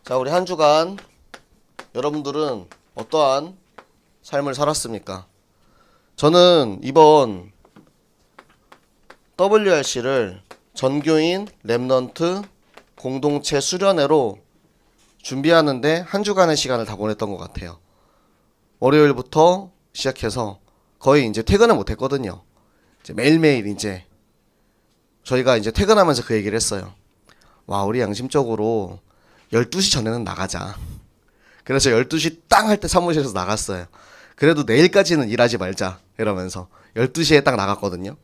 자, 우리 한 주간 여러분들은 어떠한 삶을 살았습니까? 저는 이번 WRC를 전교인 랩넌트 공동체 수련회로 준비하는데 한 주간의 시간을 다 보냈던 것 같아요. 월요일부터 시작해서 거의 이제 퇴근을 못 했거든요. 이제 매일매일 이제 저희가 이제 퇴근하면서 그 얘기를 했어요. 와, 우리 양심적으로 12시 전에는 나가자. 그래서 12시 땅 할 때 사무실에서 나갔어요. 그래도 내일까지는 일하지 말자 이러면서 12시에 딱 나갔거든요.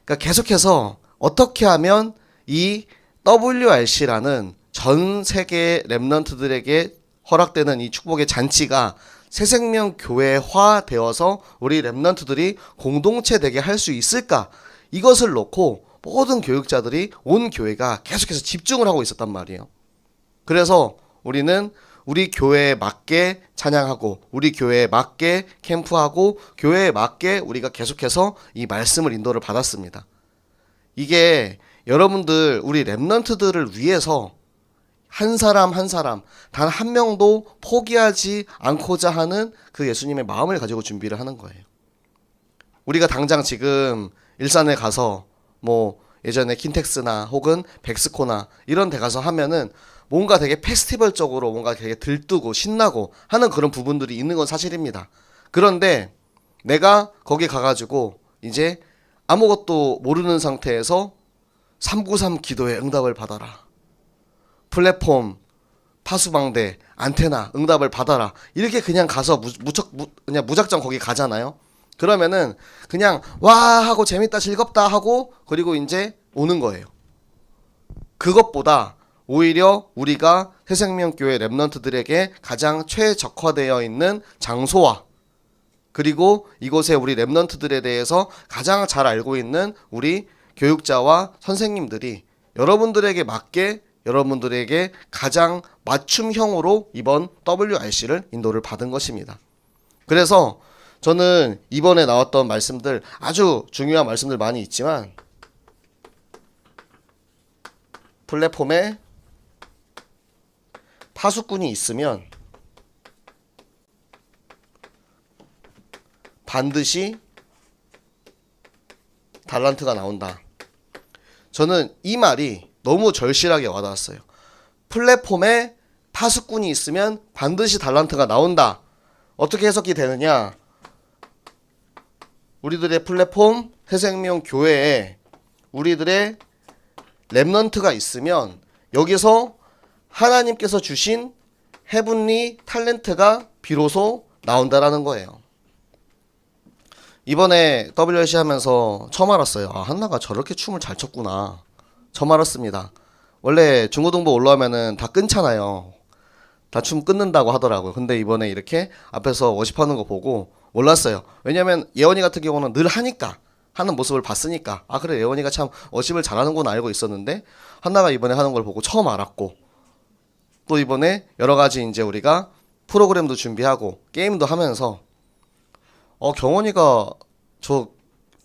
그러니까 계속해서 어떻게 하면 이 WRC라는 전 세계 랩넌트들에게 허락되는 이 축복의 잔치가 새생명 교회화 되어서 우리 랩넌트들이 공동체 되게 할 수 있을까? 이것을 놓고 모든 교육자들이 온 교회가 계속해서 집중을 하고 있었단 말이에요. 그래서 우리는 우리 교회에 맞게 찬양하고 우리 교회에 맞게 캠프하고 교회에 맞게 우리가 계속해서 이 말씀을 인도를 받았습니다. 이게 여러분들 우리 랩넌트들을 위해서 한 사람 한 사람 단 한 명도 포기하지 않고자 하는 그 예수님의 마음을 가지고 준비를 하는 거예요. 우리가 당장 지금 일산에 가서 뭐 예전에 킨텍스나 혹은 백스코나 이런 데 가서 하면은 뭔가 되게 페스티벌적으로 뭔가 되게 들뜨고 신나고 하는 그런 부분들이 있는 건 사실입니다. 그런데 내가 거기 가가지고 이제 아무것도 모르는 상태에서 393 기도의 응답을 받아라. 플랫폼, 파수방대, 안테나 응답을 받아라. 이렇게 그냥 가서 그냥 무작정 거기 가잖아요. 그러면은 그냥 와 하고 재밌다 즐겁다 하고 그리고 이제 오는 거예요. 그것보다 오히려 우리가 새생명교회 랩넌트들에게 가장 최적화되어 있는 장소와 그리고 이곳에 우리 랩넌트들에 대해서 가장 잘 알고 있는 우리 교육자와 선생님들이 여러분들에게 맞게 여러분들에게 가장 맞춤형으로 이번 WRC를 인도를 받은 것입니다. 그래서 저는 이번에 나왔던 말씀들 아주 중요한 말씀들 많이 있지만 플랫폼에 파수꾼이 있으면 반드시 달란트가 나온다. 저는 이 말이 너무 절실하게 와닿았어요. 플랫폼에 파수꾼이 있으면 반드시 달란트가 나온다. 어떻게 해석이 되느냐? 우리들의 플랫폼 새생명 교회에 우리들의 랩넌트가 있으면 여기서 하나님께서 주신 헤븐리 탤런트가 비로소 나온다라는 거예요. 이번에 WRC 하면서 처음 알았어요. 아, 한나가 저렇게 춤을 잘 췄구나. 처음 알았습니다. 원래 중고등부 올라오면은 다 끊잖아요. 다 춤 끊는다고 하더라고요. 근데 이번에 이렇게 앞에서 워십하는 거 보고 몰랐어요. 왜냐면 예원이 같은 경우는 늘 하니까 하는 모습을 봤으니까 아 그래 예원이가 참 워십을 잘하는구나 알고 있었는데 한나가 이번에 하는 걸 보고 처음 알았고 또 이번에 여러 가지 이제 우리가 프로그램도 준비하고 게임도 하면서 경원이가 저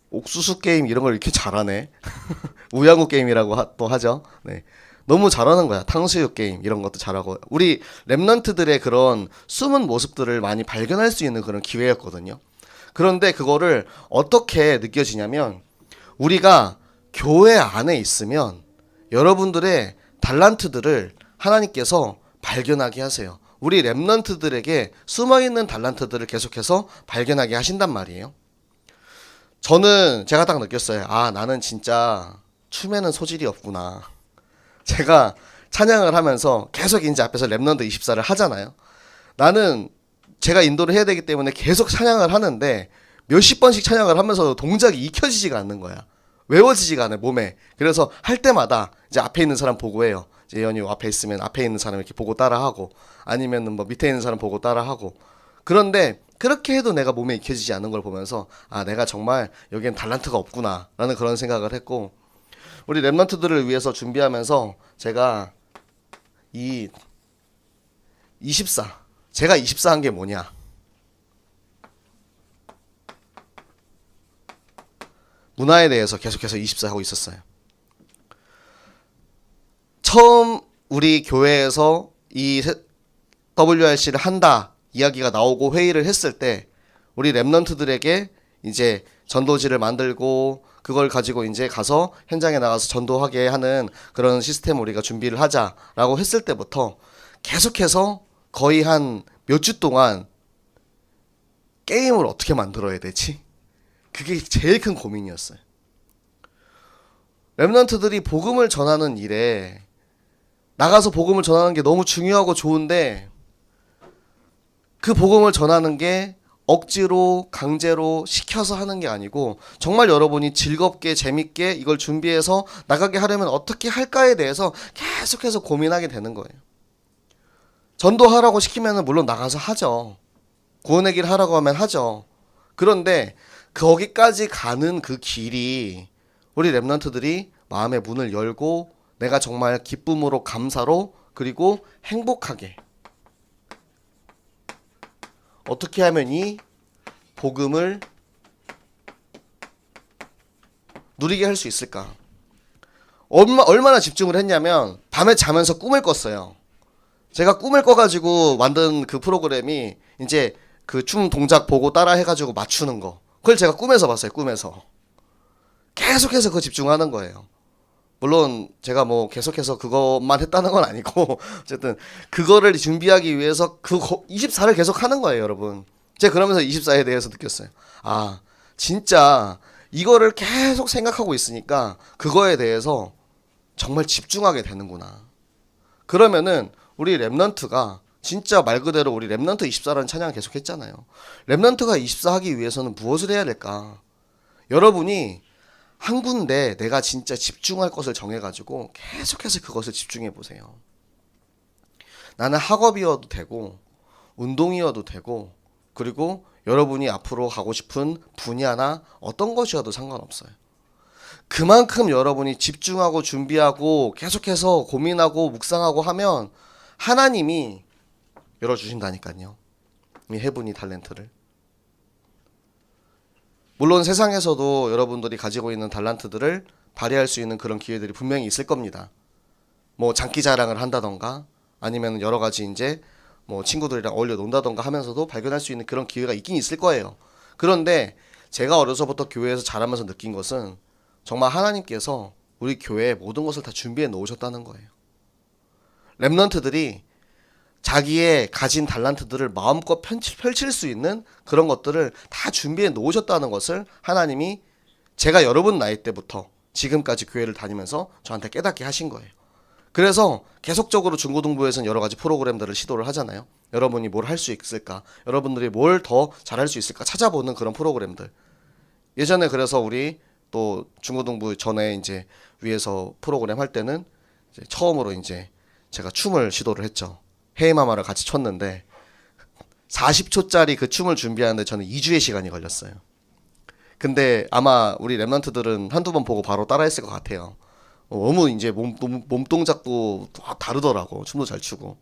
옥수수 게임 이런 걸 이렇게 잘하네. 우양우 게임이라고 또 하죠. 네. 너무 잘하는 거야. 탕수육 게임 이런 것도 잘하고 우리 랩넌트들의 그런 숨은 모습들을 많이 발견할 수 있는 그런 기회였거든요. 그런데 그거를 어떻게 느껴지냐면 우리가 교회 안에 있으면 여러분들의 달란트들을 하나님께서 발견하게 하세요. 우리 랩넌트들에게 숨어있는 달란트들을 계속해서 발견하게 하신단 말이에요. 저는 제가 딱 느꼈어요. 아 나는 진짜 춤에는 소질이 없구나. 제가 찬양을 하면서 계속 이제 앞에서 랩넌트 24를 하잖아요. 나는 제가 인도를 해야 되기 때문에 계속 찬양을 하는데 몇십 번씩 찬양을 하면서 동작이 익혀지지가 않는 거야. 외워지지가 않아요 몸에. 그래서 할 때마다 이제 앞에 있는 사람 보고 해요. 이제 예언이 앞에 있으면 앞에 있는 사람 이렇게 보고 따라하고 아니면은 뭐 밑에 있는 사람 보고 따라하고 그런데 그렇게 해도 내가 몸에 익혀지지 않는 걸 보면서 아 내가 정말 여기엔 달란트가 없구나 라는 그런 생각을 했고 우리 랩넌트들을 위해서 준비하면서 제가 이 24 제가 24 한 게 뭐냐 문화에 대해서 계속해서 24 하고 있었어요. 처음 우리 교회에서 이 WRC를 한다 이야기가 나오고 회의를 했을 때 우리 랩런트들에게 이제 전도지를 만들고 그걸 가지고 이제 가서 현장에 나가서 전도하게 하는 그런 시스템을 우리가 준비를 하자라고 했을 때부터 계속해서 거의 한 몇 주 동안 게임을 어떻게 만들어야 되지? 그게 제일 큰 고민이었어요. 랩런트들이 복음을 전하는 일에 나가서 복음을 전하는 게 너무 중요하고 좋은데 그 복음을 전하는 게 억지로 강제로 시켜서 하는 게 아니고 정말 여러분이 즐겁게 재밌게 이걸 준비해서 나가게 하려면 어떻게 할까에 대해서 계속해서 고민하게 되는 거예요. 전도하라고 시키면 물론 나가서 하죠. 구원의 길 하라고 하면 하죠. 그런데 거기까지 가는 그 길이 우리 랩런트들이 마음의 문을 열고 내가 정말 기쁨으로 감사로 그리고 행복하게 어떻게 하면 이 복음을 누리게 할 수 있을까? 얼마나 집중을 했냐면 밤에 자면서 꿈을 꿨어요. 제가 꿈을 꿔가지고 만든 그 프로그램이 이제 그 춤 동작 보고 따라 해가지고 맞추는 거. 그걸 제가 꿈에서 봤어요. 꿈에서. 계속해서 그거 집중하는 거예요. 물론 제가 뭐 계속해서 그것만 했다는 건 아니고 어쨌든 그거를 준비하기 위해서 그 24를 계속 하는 거예요, 여러분. 제가 그러면서 24에 대해서 느꼈어요. 아, 진짜 이거를 계속 생각하고 있으니까 그거에 대해서 정말 집중하게 되는구나. 그러면은 우리 랩넌트가 진짜 말 그대로 우리 랩넌트 24라는 찬양을 계속 했잖아요. 랩넌트가 24 하기 위해서는 무엇을 해야 될까? 여러분이 한 군데 내가 진짜 집중할 것을 정해가지고 계속해서 그것을 집중해 보세요. 나는 학업이어도 되고 운동이어도 되고 그리고 여러분이 앞으로 가고 싶은 분야나 어떤 것이어도 상관없어요. 그만큼 여러분이 집중하고 준비하고 계속해서 고민하고 묵상하고 하면 하나님이 열어주신다니까요. 이 해분이 달란트를. 물론 세상에서도 여러분들이 가지고 있는 달란트들을 발휘할 수 있는 그런 기회들이 분명히 있을 겁니다. 뭐 장기 자랑을 한다던가 아니면 여러 가지 이제 뭐 친구들이랑 어울려 논다던가 하면서도 발견할 수 있는 그런 기회가 있긴 있을 거예요. 그런데 제가 어려서부터 교회에서 자라면서 느낀 것은 정말 하나님께서 우리 교회에 모든 것을 다 준비해 놓으셨다는 거예요. 랩런트들이 자기의 가진 달란트들을 마음껏 펼칠 수 있는 그런 것들을 다 준비해 놓으셨다는 것을 하나님이 제가 여러분 나이 때부터 지금까지 교회를 다니면서 저한테 깨닫게 하신 거예요. 그래서 계속적으로 중고등부에서는 여러 가지 프로그램들을 시도를 하잖아요. 여러분이 뭘 할 수 있을까? 여러분들이 뭘 더 잘할 수 있을까? 찾아보는 그런 프로그램들. 예전에 그래서 우리 또 중고등부 전에 이제 위에서 프로그램 할 때는 이제 처음으로 이제 제가 춤을 시도를 했죠. 헤이마마를 같이 췄는데 40초짜리 그 춤을 준비하는데 저는 2주의 시간이 걸렸어요. 근데 아마 우리 랩런트들은 한두 번 보고 바로 따라했을 것 같아요. 너무 이제 몸 동작도 다르더라고. 춤도 잘 추고.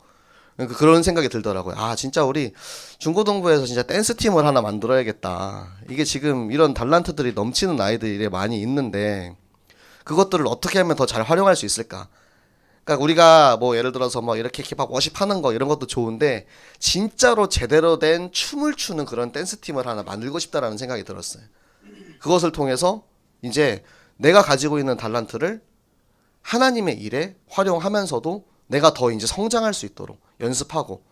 그런 생각이 들더라고요. 아, 진짜 우리 중고등부에서 진짜 댄스 팀을 하나 만들어야겠다. 이게 지금 이런 달란트들이 넘치는 아이들이 많이 있는데 그것들을 어떻게 하면 더 잘 활용할 수 있을까? 그러니까 우리가 뭐 예를 들어서 뭐 이렇게 막 워십하는 거 이런 것도 좋은데 진짜로 제대로 된 춤을 추는 그런 댄스 팀을 하나 만들고 싶다라는 생각이 들었어요. 그것을 통해서 이제 내가 가지고 있는 달란트를 하나님의 일에 활용하면서도 내가 더 이제 성장할 수 있도록 연습하고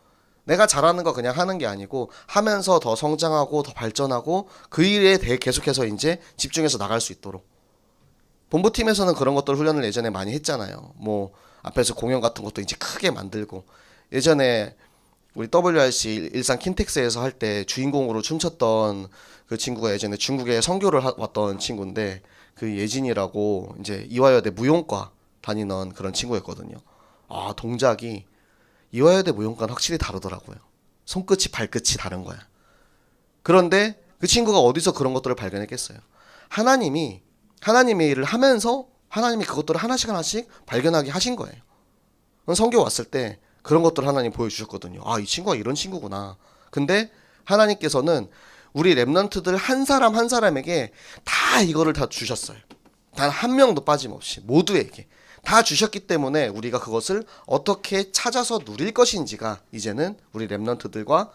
내가 잘하는 거 그냥 하는 게 아니고 하면서 더 성장하고 더 발전하고 그 일에 대해 계속해서 이제 집중해서 나갈 수 있도록 본부팀에서는 그런 것들 훈련을 예전에 많이 했잖아요. 뭐 앞에서 공연 같은 것도 이제 크게 만들고 예전에 우리 WRC 일산 킨텍스에서 할 때 주인공으로 춤췄던 그 친구가 예전에 중국에 선교를 왔던 친구인데 그 예진이라고 이제 이화여대 무용과 다니는 그런 친구였거든요. 아, 동작이 이화여대 무용과는 확실히 다르더라고요. 손끝이 발끝이 다른 거야. 그런데 그 친구가 어디서 그런 것들을 발견했겠어요. 하나님의 일을 하면서 하나님이 그것들을 하나씩 하나씩 발견하게 하신 거예요. 선교 왔을 때 그런 것들을 하나님 보여주셨거든요. 아, 이 친구가 이런 친구구나. 근데 하나님께서는 우리 랩런트들 한 사람 한 사람에게 다 이거를 다 주셨어요. 단 한 명도 빠짐없이 모두에게 다 주셨기 때문에 우리가 그것을 어떻게 찾아서 누릴 것인지가 이제는 우리 렘넌트들과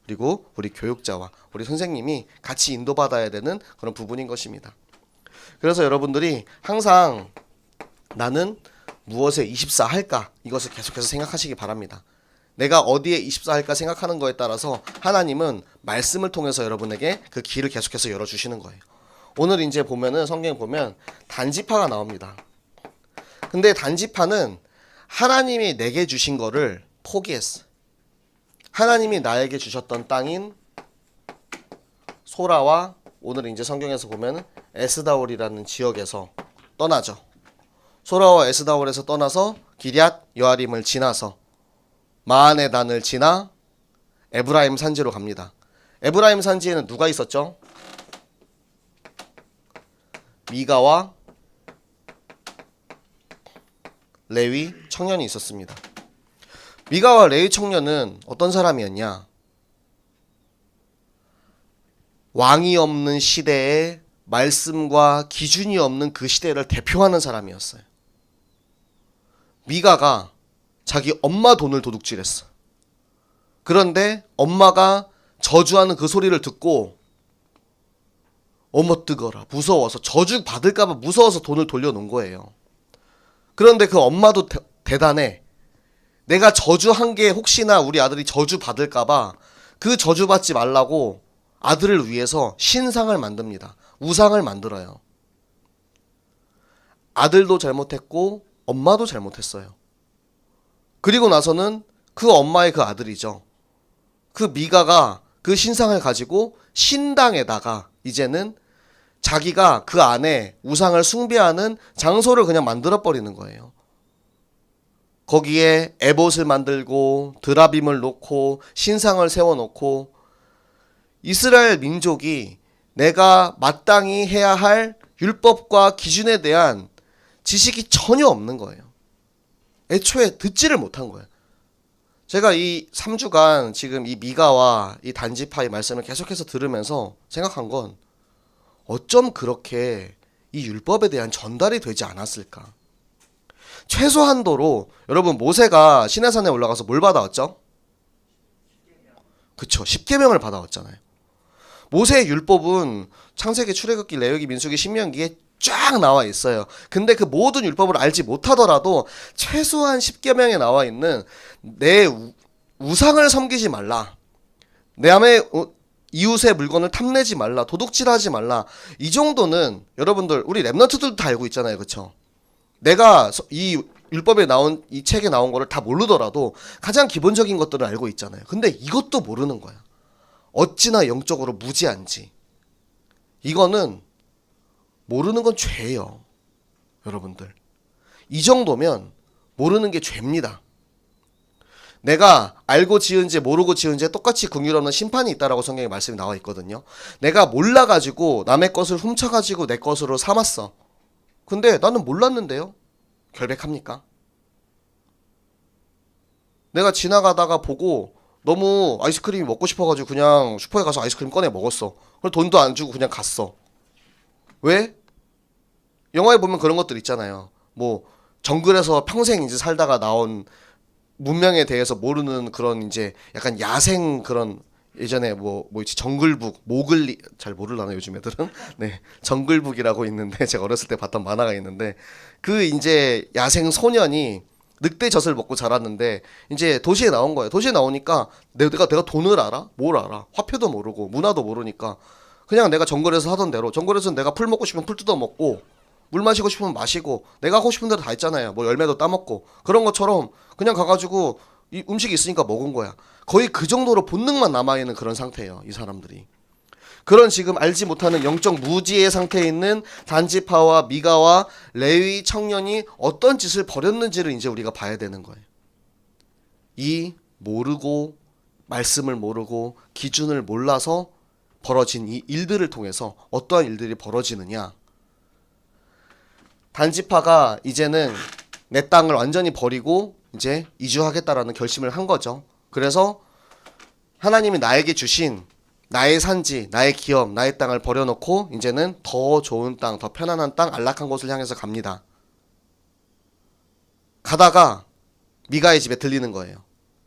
그리고 우리 교육자와 우리 선생님이 같이 인도받아야 되는 그런 부분인 것입니다. 그래서 여러분들이 항상 나는 무엇에 24 할까? 이것을 계속해서 생각하시기 바랍니다. 내가 어디에 24 할까 생각하는 거에 따라서 하나님은 말씀을 통해서 여러분에게 그 길을 계속해서 열어주시는 거예요. 오늘 이제 보면은 성경에 보면 단지파가 나옵니다. 근데 단지파는 하나님이 내게 주신 거를 포기했어. 하나님이 나에게 주셨던 땅인 소라와 오늘 이제 성경에서 보면 에스다올이라는 지역에서 떠나죠. 소라와 에스다올에서 떠나서 기럇 여아림을 지나서 마하네단을 지나 에브라임 산지로 갑니다. 에브라임 산지에는 누가 있었죠? 미가와 레위 청년이 있었습니다. 미가와 레위 청년은 어떤 사람이었냐? 왕이 없는 시대에 말씀과 기준이 없는 그 시대를 대표하는 사람이었어요. 미가가 자기 엄마 돈을 도둑질했어. 그런데 엄마가 저주하는 그 소리를 듣고 어머 뜨거라 무서워서 저주 받을까봐 무서워서 돈을 돌려놓은 거예요. 그런데 그 엄마도 대단해. 내가 저주한 게 혹시나 우리 아들이 저주 받을까봐 그 저주 받지 말라고 아들을 위해서 신상을 만듭니다. 우상을 만들어요. 아들도 잘못했고 엄마도 잘못했어요. 그리고 나서는 그 엄마의 그 아들이죠. 그 미가가 그 신상을 가지고 신당에다가 이제는 자기가 그 안에 우상을 숭배하는 장소를 그냥 만들어버리는 거예요. 거기에 에봇을 만들고 드라빔을 놓고 신상을 세워놓고 이스라엘 민족이 내가 마땅히 해야 할 율법과 기준에 대한 지식이 전혀 없는 거예요. 애초에 듣지를 못한 거예요. 제가 이 3주간 지금 이 미가와 이 단지파의 말씀을 계속해서 들으면서 생각한 건 어쩜 그렇게 이 율법에 대한 전달이 되지 않았을까? 최소한도로 여러분 모세가 시내산에 올라가서 뭘 받아왔죠? 그쵸, 10계명을 받아왔잖아요. 모세의 율법은 창세기, 출애굽기, 레위기, 민수기, 신명기에 쫙 나와 있어요. 근데 그 모든 율법을 알지 못하더라도 최소한 10계명에 나와 있는 내 우상을 섬기지 말라, 내 안에 이웃의 물건을 탐내지 말라, 도둑질하지 말라, 이 정도는 여러분들 우리 랩런트들도 다 알고 있잖아요. 그쵸? 내가 이 율법에 나온 이 책에 나온 거를 다 모르더라도 가장 기본적인 것들을 알고 있잖아요. 근데 이것도 모르는 거야. 어찌나 영적으로 무지한지. 이거는 모르는 건 죄예요. 여러분들 이 정도면 모르는 게 죄입니다. 내가 알고 지은 죄 모르고 지은 죄 똑같이 긍휼 없는 심판이 있다라고 성경에 말씀이 나와 있거든요. 내가 몰라가지고 남의 것을 훔쳐가지고 내 것으로 삼았어. 근데 나는 몰랐는데요. 결백합니까? 내가 지나가다가 보고 너무 아이스크림이 먹고 싶어가지고 그냥 슈퍼에 가서 아이스크림 꺼내 먹었어. 그럼 돈도 안 주고 그냥 갔어. 왜? 영화에 보면 그런 것들 있잖아요. 뭐 정글에서 평생 이제 살다가 나온 문명에 대해서 모르는 그런 이제 약간 야생 그런, 예전에 뭐 있지, 정글북, 모글리, 잘 모르려나 요즘 애들은? 네, 정글북이라고 있는데 제가 어렸을 때 봤던 만화가 있는데 그 이제 야생 소년이 늑대 젖을 먹고 자랐는데 이제 도시에 나온 거예요. 도시에 나오니까 내가 돈을 알아? 뭘 알아? 화폐도 모르고 문화도 모르니까 그냥 내가 정글에서 하던 대로, 정글에서는 내가 풀 먹고 싶으면 풀 뜯어 먹고 물 마시고 싶으면 마시고 내가 하고 싶은 대로 다 있잖아요. 뭐 열매도 따먹고 그런 것처럼 그냥 가가지고 이 음식이 있으니까 먹은 거야. 거의 그 정도로 본능만 남아있는 그런 상태예요. 이 사람들이. 그런 지금 알지 못하는 영적 무지의 상태에 있는 단지파와 미가와 레위 청년이 어떤 짓을 벌였는지를 이제 우리가 봐야 되는 거예요. 이 모르고 말씀을 모르고 기준을 몰라서 벌어진 이 일들을 통해서 어떠한 일들이 벌어지느냐. 단지파가 이제는 내 땅을 완전히 버리고 이제 이주하겠다라는 결심을 한 거죠. 그래서 하나님이 나에게 주신 나의 산지, 나의 기업, 나의 땅을 버려놓고 이제는 더 좋은 땅, 더 편안한 땅, 안락한 곳을 향해서 갑니다. 가다가 미가의 집에 들리는 거예요.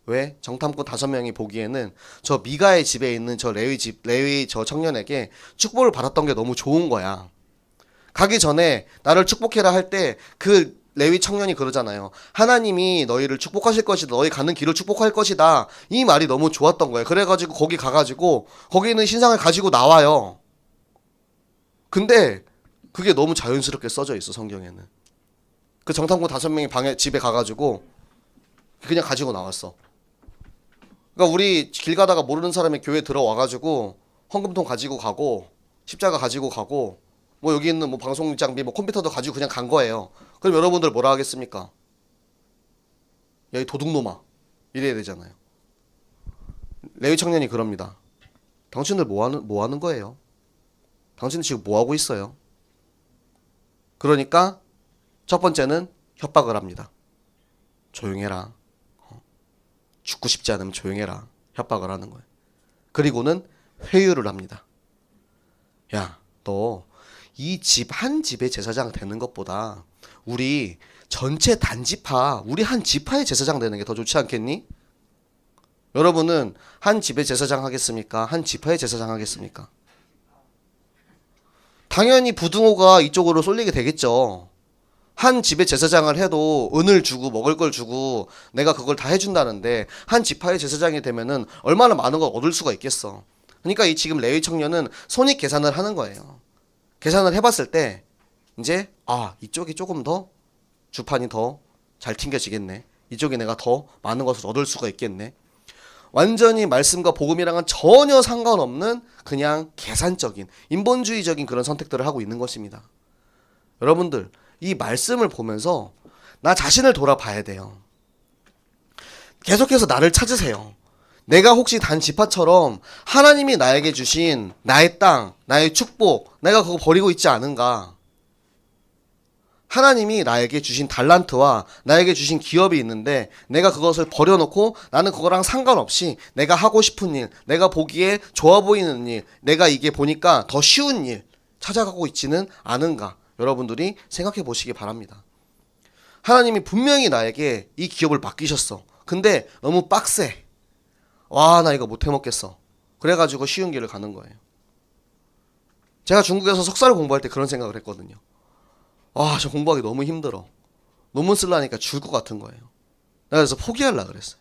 왜? 정탐꾼 5명이 보기에는 저 미가의 집에 있는 저 레위 저 청년에게 축복을 받았던 게 너무 좋은 거야. 가기 전에 나를 축복해라 할 때 그 레위 청년이 그러잖아요. 하나님이 너희를 축복하실 것이다. 너희 가는 길을 축복할 것이다. 이 말이 너무 좋았던 거예요. 그래가지고 거기 가가지고 거기 있는 신상을 가지고 나와요. 근데 그게 너무 자연스럽게 써져 있어, 성경에는. 그 정탐꾼 5명이 집에 가가지고 그냥 가지고 나왔어. 그러니까 우리 길 가다가 모르는 사람이 교회 들어와가지고 헌금통 가지고 가고 십자가 가지고 가고 뭐 여기 있는 뭐 방송 장비 뭐 컴퓨터도 가지고 그냥 간 거예요. 그럼 여러분들 뭐라 하겠습니까? 야, 이 도둑놈아, 이래야 되잖아요. 레위 청년이 그럽니다. 당신들 뭐 하는 거예요? 당신들 지금 뭐 하고 있어요? 그러니까 첫 번째는 협박을 합니다. 조용해라. 죽고 싶지 않으면 조용해라. 협박을 하는 거예요. 그리고는 회유를 합니다. 야, 너 이 집 한 집의 제사장 되는 것보다 우리 전체 단지파, 우리 한 지파의 제사장 되는 게 더 좋지 않겠니? 여러분은 한 집의 제사장 하겠습니까? 한 지파의 제사장 하겠습니까? 당연히 부등호가 이쪽으로 쏠리게 되겠죠. 한 집의 제사장을 해도 은을 주고 먹을 걸 주고 내가 그걸 다 해준다는데 한 지파의 제사장이 되면은 얼마나 많은 걸 얻을 수가 있겠어. 그러니까 이 지금 레위 청년은 손익 계산을 하는 거예요. 계산을 해봤을 때 이제 이쪽이 조금 더 주판이 더 잘 튕겨지겠네. 이쪽에 내가 더 많은 것을 얻을 수가 있겠네. 완전히 말씀과 복음이랑은 전혀 상관없는 그냥 계산적인 인본주의적인 그런 선택들을 하고 있는 것입니다. 여러분들 이 말씀을 보면서 나 자신을 돌아봐야 돼요. 계속해서 나를 찾으세요. 내가 혹시 단 지파처럼 하나님이 나에게 주신 나의 땅, 나의 축복, 내가 그거 버리고 있지 않은가? 하나님이 나에게 주신 달란트와 나에게 주신 기업이 있는데 내가 그것을 버려놓고 나는 그거랑 상관없이 내가 하고 싶은 일, 내가 보기에 좋아 보이는 일, 내가 이게 보니까 더 쉬운 일 찾아가고 있지는 않은가? 여러분들이 생각해 보시기 바랍니다. 하나님이 분명히 나에게 이 기업을 맡기셨어. 근데 너무 빡세. 와, 나 이거 못 해먹겠어. 그래가지고 쉬운 길을 가는 거예요. 제가 중국에서 석사를 공부할 때 그런 생각을 했거든요. 저 공부하기 너무 힘들어. 논문 쓰려니까 죽을 것 같은 거예요. 내가 그래서 포기하려고 그랬어요.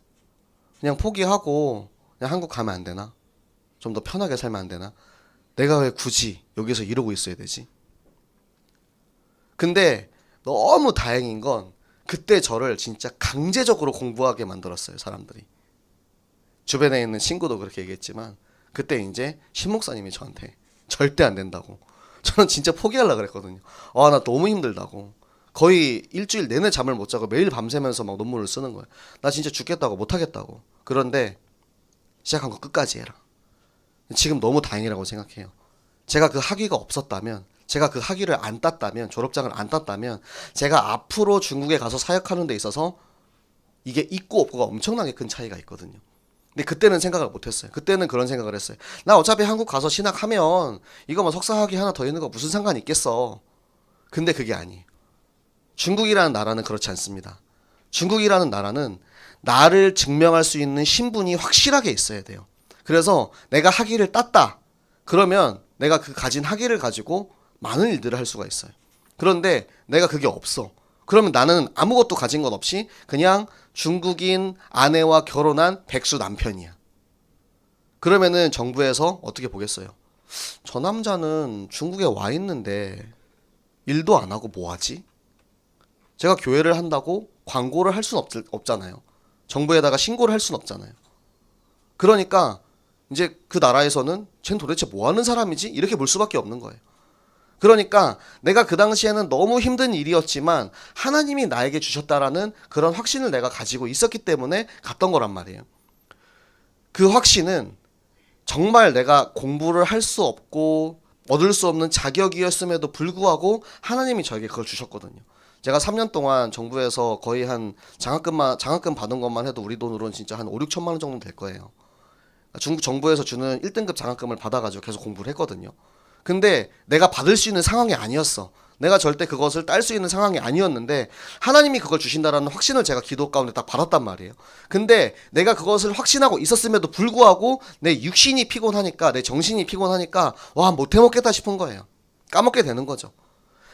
그냥 포기하고 그냥 한국 가면 안 되나? 좀 더 편하게 살면 안 되나? 내가 왜 굳이 여기서 이러고 있어야 되지? 근데 너무 다행인 건 그때 저를 진짜 강제적으로 공부하게 만들었어요, 사람들이. 주변에 있는 친구도 그렇게 얘기했지만 그때 이제 신목사님이 저한테 절대 안 된다고. 저는 진짜 포기하려고 그랬거든요. 나 너무 힘들다고. 거의 일주일 내내 잠을 못 자고 매일 밤새면서 막 논문을 쓰는 거예요. 나 진짜 죽겠다고, 못하겠다고. 그런데 시작한 거 끝까지 해라. 지금 너무 다행이라고 생각해요. 제가 그 학위가 없었다면, 제가 그 학위를 안 땄다면, 졸업장을 안 땄다면 제가 앞으로 중국에 가서 사역하는 데 있어서 이게 있고 없고가 엄청나게 큰 차이가 있거든요. 근데 그때는 생각을 못했어요. 그때는 그런 생각을 했어요. 나 어차피 한국 가서 신학하면 이거 뭐 석사학위 하나 더 있는 거 무슨 상관이 있겠어. 근데 그게 아니에요. 중국이라는 나라는 그렇지 않습니다. 중국이라는 나라는 나를 증명할 수 있는 신분이 확실하게 있어야 돼요. 그래서 내가 학위를 땄다. 그러면 내가 그 가진 학위를 가지고 많은 일들을 할 수가 있어요. 그런데 내가 그게 없어. 그러면 나는 아무것도 가진 것 없이 그냥 중국인 아내와 결혼한 백수 남편이야. 그러면은 정부에서 어떻게 보겠어요? 저 남자는 중국에 와 있는데 일도 안 하고 뭐 하지? 제가 교회를 한다고 광고를 할 수는 없잖아요. 정부에다가 신고를 할 수는 없잖아요. 그러니까 이제 그 나라에서는 쟨 도대체 뭐 하는 사람이지? 이렇게 볼 수밖에 없는 거예요. 그러니까 내가 그 당시에는 너무 힘든 일이었지만 하나님이 나에게 주셨다라는 그런 확신을 내가 가지고 있었기 때문에 갔던 거란 말이에요. 그 확신은 정말 내가 공부를 할 수 없고 얻을 수 없는 자격이었음에도 불구하고 하나님이 저에게 그걸 주셨거든요. 제가 3년 동안 정부에서 거의 한 장학금 받은 것만 해도 우리 돈으로는 진짜 한 5, 6천만 원 정도 될 거예요. 중국 정부에서 주는 1등급 장학금을 받아가지고 계속 공부를 했거든요. 근데 내가 받을 수 있는 상황이 아니었어. 내가 절대 그것을 딸 수 있는 상황이 아니었는데 하나님이 그걸 주신다라는 확신을 제가 기도 가운데 딱 받았단 말이에요. 근데 내가 그것을 확신하고 있었음에도 불구하고 내 육신이 피곤하니까, 내 정신이 피곤하니까 와, 못 해먹겠다 싶은 거예요. 까먹게 되는 거죠.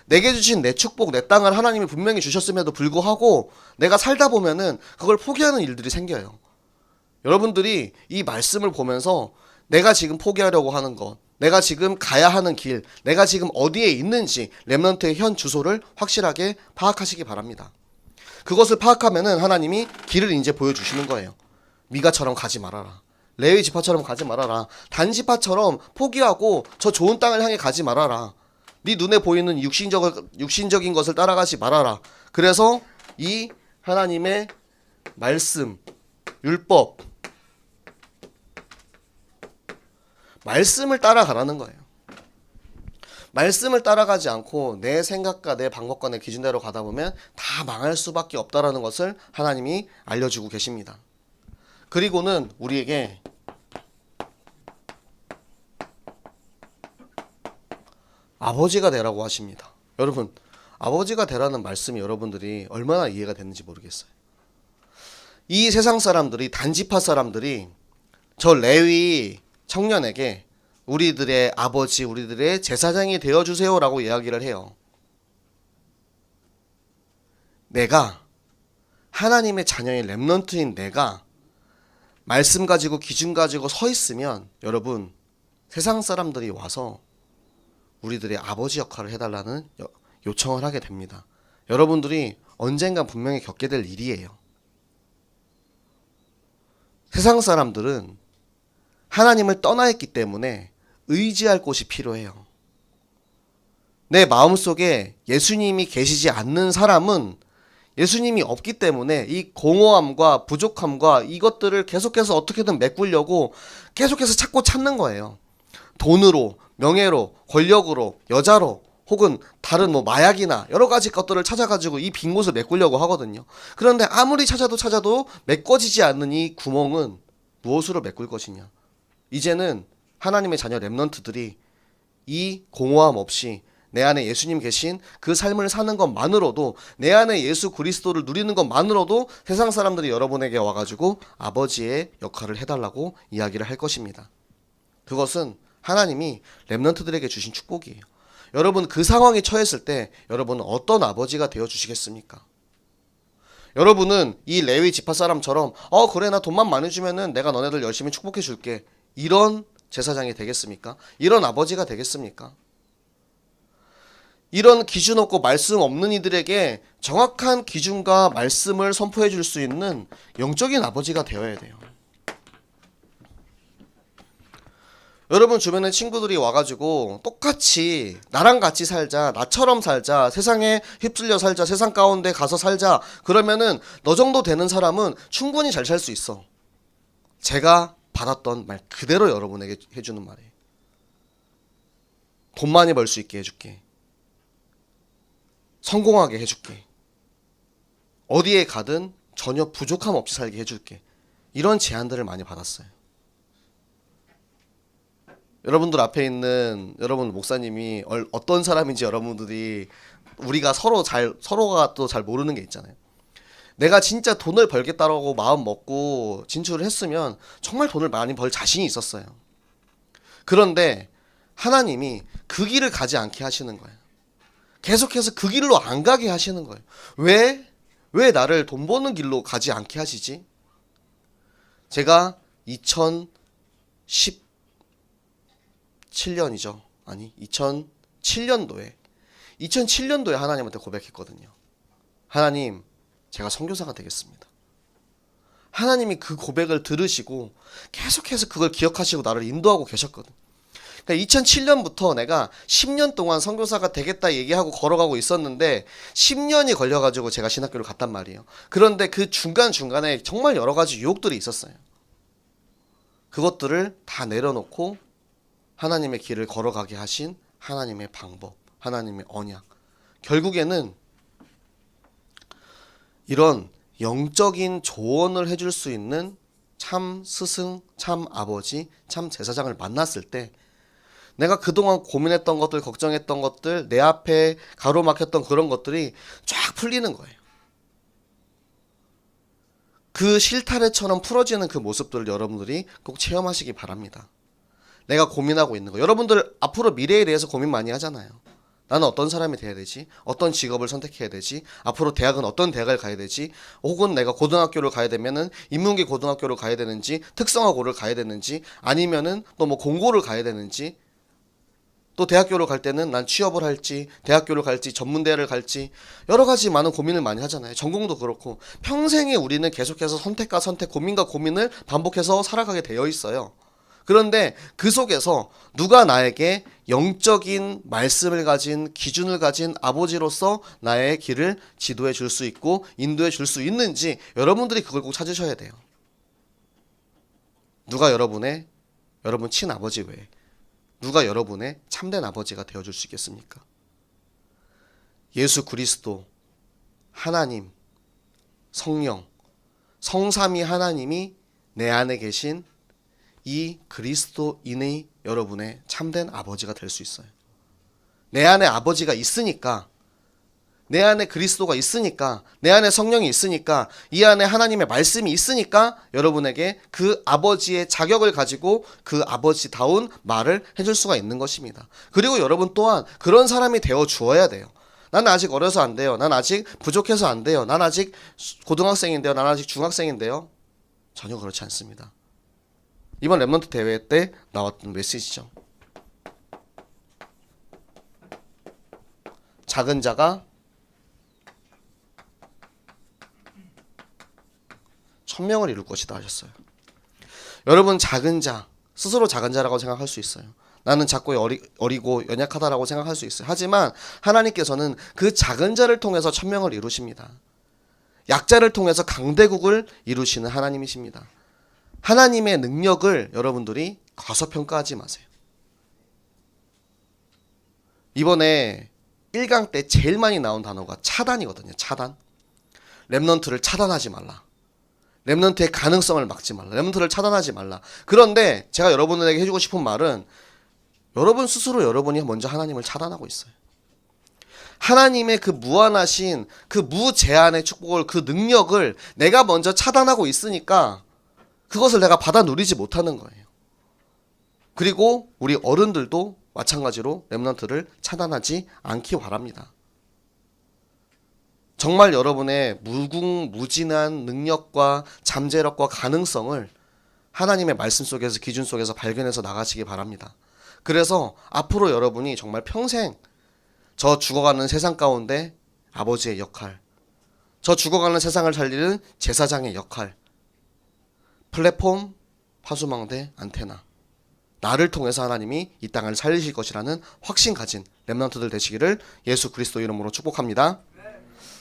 내게 주신 내 축복, 내 땅을 하나님이 분명히 주셨음에도 불구하고 내가 살다 보면은 그걸 포기하는 일들이 생겨요. 여러분들이 이 말씀을 보면서 내가 지금 포기하려고 하는 것, 내가 지금 가야 하는 길, 내가 지금 어디에 있는지 렘넌트의 현 주소를 확실하게 파악하시기 바랍니다. 그것을 파악하면은 하나님이 길을 이제 보여주시는 거예요. 미가처럼 가지 말아라. 레위 지파처럼 가지 말아라. 단 지파처럼 포기하고 저 좋은 땅을 향해 가지 말아라. 네 눈에 보이는 육신적인 것을 따라가지 말아라. 그래서 이 하나님의 말씀, 율법, 말씀을 따라가라는 거예요. 말씀을 따라가지 않고 내 생각과 내 방법과 내 기준대로 가다 보면 다 망할 수밖에 없다라는 것을 하나님이 알려주고 계십니다. 그리고는 우리에게 아버지가 되라고 하십니다. 여러분, 아버지가 되라는 말씀이 여러분들이 얼마나 이해가 됐는지 모르겠어요. 이 세상 사람들이, 단지파 사람들이 저 레위 청년에게 우리들의 아버지, 우리들의 제사장이 되어주세요 라고 이야기를 해요. 내가, 하나님의 자녀인 렘넌트인 내가 말씀 가지고 기준 가지고 서 있으면 여러분, 세상 사람들이 와서 우리들의 아버지 역할을 해달라는 요청을 하게 됩니다. 여러분들이 언젠간 분명히 겪게 될 일이에요. 세상 사람들은 하나님을 떠나 있기 때문에 의지할 곳이 필요해요. 내 마음속에 예수님이 계시지 않는 사람은 예수님이 없기 때문에 이 공허함과 부족함과 이것들을 계속해서 어떻게든 메꾸려고 계속해서 찾는 거예요. 돈으로, 명예로, 권력으로, 여자로, 혹은 다른 마약이나 여러 가지 것들을 찾아가지고 이 빈 곳을 메꾸려고 하거든요. 그런데 아무리 찾아도 메꿔지지 않는 이 구멍은 무엇으로 메꿀 것이냐. 이제는 하나님의 자녀 렘넌트들이 이 공허함 없이 내 안에 예수님 계신 그 삶을 사는 것만으로도, 내 안에 예수 그리스도를 누리는 것만으로도 세상 사람들이 여러분에게 와가지고 아버지의 역할을 해달라고 이야기를 할 것입니다. 그것은 하나님이 렘넌트들에게 주신 축복이에요. 여러분, 그 상황에 처했을 때 여러분은 어떤 아버지가 되어주시겠습니까? 여러분은 이 레위 지파 사람처럼 그래, 나 돈만 많이 주면은 내가 너네들 열심히 축복해 줄게, 이런 제사장이 되겠습니까? 이런 아버지가 되겠습니까? 이런 기준 없고 말씀 없는 이들에게 정확한 기준과 말씀을 선포해 줄 수 있는 영적인 아버지가 되어야 돼요. 여러분 주변에 친구들이 와가지고 똑같이 나랑 같이 살자, 나처럼 살자, 세상에 휩쓸려 살자, 세상 가운데 가서 살자, 그러면은 너 정도 되는 사람은 충분히 잘 살 수 있어. 제가 받았던 말 그대로 여러분에게 해주는 말이에요. 돈 많이 벌 수 있게 해줄게. 성공하게 해줄게. 어디에 가든 전혀 부족함 없이 살게 해줄게. 이런 제안들을 많이 받았어요. 여러분들 앞에 있는 여러분 목사님이 어떤 사람인지 여러분들이, 우리가 서로가 또 잘 모르는 게 있잖아요. 내가 진짜 돈을 벌겠다라고 마음 먹고 진출을 했으면 정말 돈을 많이 벌 자신이 있었어요. 그런데 하나님이 그 길을 가지 않게 하시는 거예요. 계속해서 그 길로 안 가게 하시는 거예요. 왜 나를 돈 버는 길로 가지 않게 하시지? 제가 2017년이죠. 아니, 2007년도에 하나님한테 고백했거든요. 하나님, 제가 선교사가 되겠습니다. 하나님이 그 고백을 들으시고 계속해서 그걸 기억하시고 나를 인도하고 계셨거든. 그러니까 2007년부터 내가 10년 동안 선교사가 되겠다 얘기하고 걸어가고 있었는데 10년이 걸려가지고 제가 신학교를 갔단 말이에요. 그런데 그 중간중간에 정말 여러 가지 유혹들이 있었어요. 그것들을 다 내려놓고 하나님의 길을 걸어가게 하신 하나님의 방법, 하나님의 언약. 결국에는 이런 영적인 조언을 해줄 수 있는 참 스승, 참 아버지, 참 제사장을 만났을 때 내가 그동안 고민했던 것들, 걱정했던 것들, 내 앞에 가로막혔던 그런 것들이 쫙 풀리는 거예요. 그 실타래처럼 풀어지는 그 모습들을 여러분들이 꼭 체험하시기 바랍니다. 내가 고민하고 있는 거. 여러분들 앞으로 미래에 대해서 고민 많이 하잖아요. 나는 어떤 사람이 돼야 되지? 어떤 직업을 선택해야 되지? 앞으로 대학은 어떤 대학을 가야 되지? 혹은 내가 고등학교를 가야 되면은 인문계 고등학교를 가야 되는지, 특성화고를 가야 되는지, 아니면은 또 뭐 공고를 가야 되는지, 또 대학교를 갈 때는 난 취업을 할지, 대학교를 갈지, 전문대를 갈지, 여러 가지 많은 고민을 많이 하잖아요. 전공도 그렇고. 평생에 우리는 계속해서 선택과 선택, 고민과 고민을 반복해서 살아가게 되어 있어요. 그런데 그 속에서 누가 나에게 영적인 말씀을 가진, 기준을 가진 아버지로서 나의 길을 지도해 줄 수 있고 인도해 줄 수 있는지 여러분들이 그걸 꼭 찾으셔야 돼요. 누가 여러분 친아버지 외에 누가 여러분의 참된 아버지가 되어줄 수 있겠습니까? 예수 그리스도, 하나님, 성령, 성삼위 하나님이 내 안에 계신 이 그리스도인이 여러분의 참된 아버지가 될 수 있어요. 내 안에 아버지가 있으니까, 내 안에 그리스도가 있으니까, 내 안에 성령이 있으니까, 이 안에 하나님의 말씀이 있으니까 여러분에게 그 아버지의 자격을 가지고 그 아버지다운 말을 해줄 수가 있는 것입니다. 그리고 여러분 또한 그런 사람이 되어 주어야 돼요. 나는 아직 어려서 안 돼요. 난 아직 부족해서 안 돼요. 난 아직 고등학생인데요. 난 아직 중학생인데요. 전혀 그렇지 않습니다. 이번 랩넌트 대회 때 나왔던 메시지죠. 작은 자가 천명을 이룰 것이다 하셨어요. 여러분 작은 자, 스스로 작은 자라고 생각할 수 있어요. 나는 작고 어리고 연약하다라고 생각할 수 있어요. 하지만 하나님께서는 그 작은 자를 통해서 천명을 이루십니다. 약자를 통해서 강대국을 이루시는 하나님이십니다. 하나님의 능력을 여러분들이 과소평가하지 마세요. 이번에 1강 때 제일 많이 나온 단어가 차단이거든요. 차단. 랩넌트를 차단하지 말라. 랩넌트의 가능성을 막지 말라. 랩넌트를 차단하지 말라. 그런데 제가 여러분에게 해주고 싶은 말은 여러분 스스로 여러분이 먼저 하나님을 차단하고 있어요. 하나님의 그 무한하신 그 무제한의 축복을, 그 능력을 내가 먼저 차단하고 있으니까 그것을 내가 받아 누리지 못하는 거예요. 그리고 우리 어른들도 마찬가지로 랩넌트를 차단하지 않기 바랍니다. 정말 여러분의 무궁무진한 능력과 잠재력과 가능성을 하나님의 말씀 속에서, 기준 속에서 발견해서 나가시기 바랍니다. 그래서 앞으로 여러분이 정말 평생 저 죽어가는 세상 가운데 아버지의 역할, 저 죽어가는 세상을 살리는 제사장의 역할, 플랫폼, 파수망대, 안테나, 나를 통해서 하나님이 이 땅을 살리실 것이라는 확신 가진 랩넌트들 되시기를 예수 그리스도 이름으로 축복합니다.